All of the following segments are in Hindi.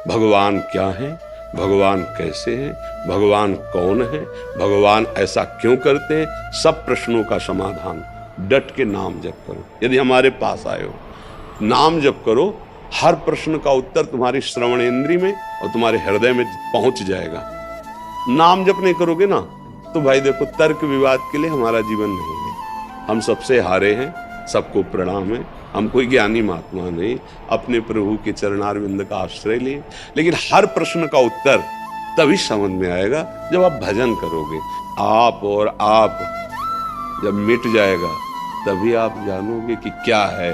भगवान क्या है, भगवान कैसे है, भगवान कौन है, भगवान ऐसा क्यों करते हैं, सब प्रश्नों का समाधान डट के नाम जप करो। यदि हमारे पास आए हो, नाम जप करो, हर प्रश्न का उत्तर तुम्हारी श्रवण इंद्री में और तुम्हारे हृदय में पहुंच जाएगा। नाम जप नहीं करोगे ना तो भाई देखो, तर्क विवाद के लिए हमारा जीवन नहीं है। हम सबसे हारे हैं, सबको प्रणाम है, हम कोई ज्ञानी महात्मा नहीं, अपने प्रभु के चरणारविंद का आश्रय लिए। लेकिन हर प्रश्न का उत्तर तभी समझ में आएगा जब आप भजन करोगे। आप और आप जब मिट जाएगा तभी आप जानोगे कि क्या है।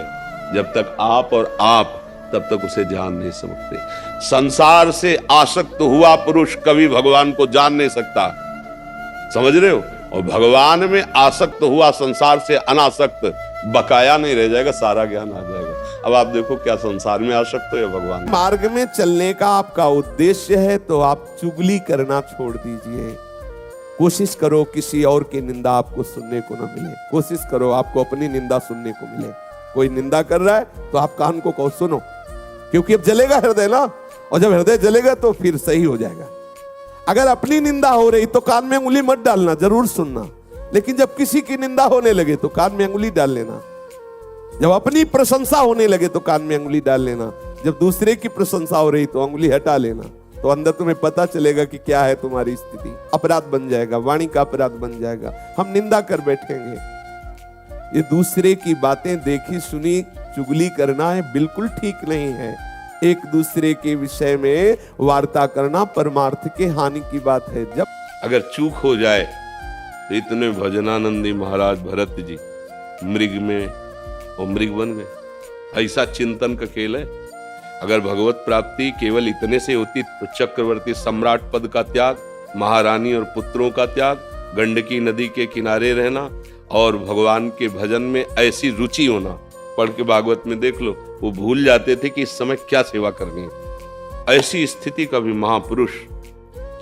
जब तक आप और आप, तब तक उसे जान नहीं सकते। संसार से आसक्त हुआ पुरुष कभी भगवान को जान नहीं सकता, समझ रहे हो। और भगवान में आसक्त हुआ संसार से अनासक्त बकाया नहीं रह जाएगा, सारा ज्ञान आ जाएगा। अब आप देखो, क्या संसार में आसक्त हो या भगवान। मार्ग में चलने का आपका उद्देश्य है तो आप चुगली करना छोड़ दीजिए। कोशिश करो किसी और की निंदा आपको सुनने को न मिले, कोशिश करो आपको अपनी निंदा सुनने को मिले। कोई निंदा कर रहा है तो आप कान को कहो सुनो, क्योंकि अब जलेगा हृदय ना, और जब हृदय जलेगा तो फिर सही हो जाएगा। अगर अपनी निंदा हो रही तो कान में उंगली मत डालना, जरूर सुनना। लेकिन जब किसी की निंदा होने लगे तो कान में उंगली डाल लेना। जब अपनी प्रशंसा होने लगे तो कान में उंगली डाल लेना। जब दूसरे की प्रशंसा हो रही तो उंगली हटा लेना। तो अंदर तुम्हें पता चलेगा कि क्या है तुम्हारी स्थिति। अपराध बन जाएगा, वाणी का अपराध बन जाएगा। हम निंदा कर बैठेंगे। ये दूसरे की बातें देखी सुनी चुगली करना है, बिल्कुल ठीक नहीं है। एक दूसरे के विषय में वार्ता करना परमार्थ के हानि की बात है। जब अगर चूक हो जाए तो इतने भजनानंदी महाराज भरत जी मृग में और मृग बन गए। ऐसा चिंतन का खेल है। अगर भगवत प्राप्ति केवल इतने से होती तो चक्रवर्ती सम्राट पद का त्याग, महारानी और पुत्रों का त्याग, गंडकी नदी के किनारे रहना और भगवान के भजन में ऐसी रुचि होना। पढ़ के भागवत में देख लो, वो भूल जाते थे कि इस समय क्या सेवा करनी है। ऐसी स्थिति का भी महापुरुष,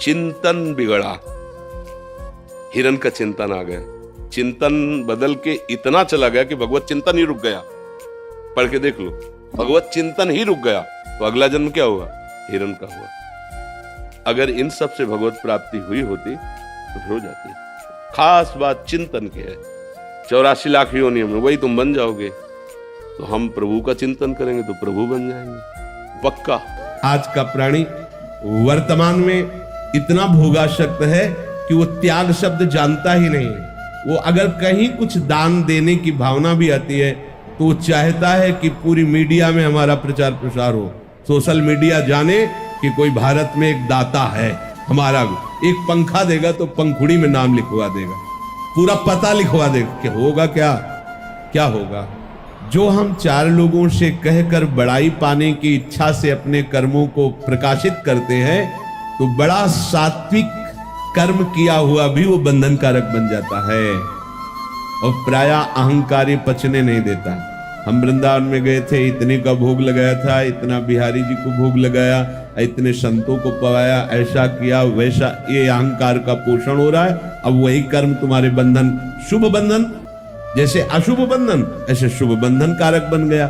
चिंतन बिगड़ा, हिरण का चिंतन आ गया, चिंतन बदल के इतना चला गया कि भगवत चिंतन ही रुक गया। पढ़ के देख लो, भगवत चिंतन ही रुक गया तो अगला जन्म क्या हुआ, हिरण का हुआ। अगर इन सब से भगवत प्राप्ति हुई होती तो हो जाती। खास बात चिंतन की है। 84 लाख योनियों में वही तुम बन जाओगे। तो हम प्रभु का चिंतन करेंगे तो प्रभु बन जाएंगे पक्का। आज का प्राणी वर्तमान में इतना भोगासक्त है कि वो त्याग शब्द जानता ही नहीं है। वो अगर कहीं कुछ दान देने की भावना भी आती है तो वो चाहता है कि पूरी मीडिया में हमारा प्रचार प्रसार हो, सोशल मीडिया जाने कि कोई भारत में एक दाता है हमारा। एक पंखा देगा तो पंखुड़ी में नाम लिखवा देगा, पूरा पता लिखवा देगा। कि होगा क्या, क्या होगा। जो हम 4 लोगों से कहकर बड़ाई पाने की इच्छा से अपने कर्मों को प्रकाशित करते हैं तो बड़ा सात्विक कर्म किया हुआ भी वो बंधन कारक बन जाता है और प्राय अहंकारी पचने नहीं देता। हम वृंदावन में गए थे, इतने का भोग लगाया था, इतना बिहारी जी को भोग लगाया, इतने संतों को पवाया, ऐसा किया वैसा। ये अहंकार का पोषण हो रहा है। अब वही कर्म तुम्हारे बंधन, शुभ बंधन जैसे अशुभ बंधन, ऐसे शुभ बंधन कारक बन गया।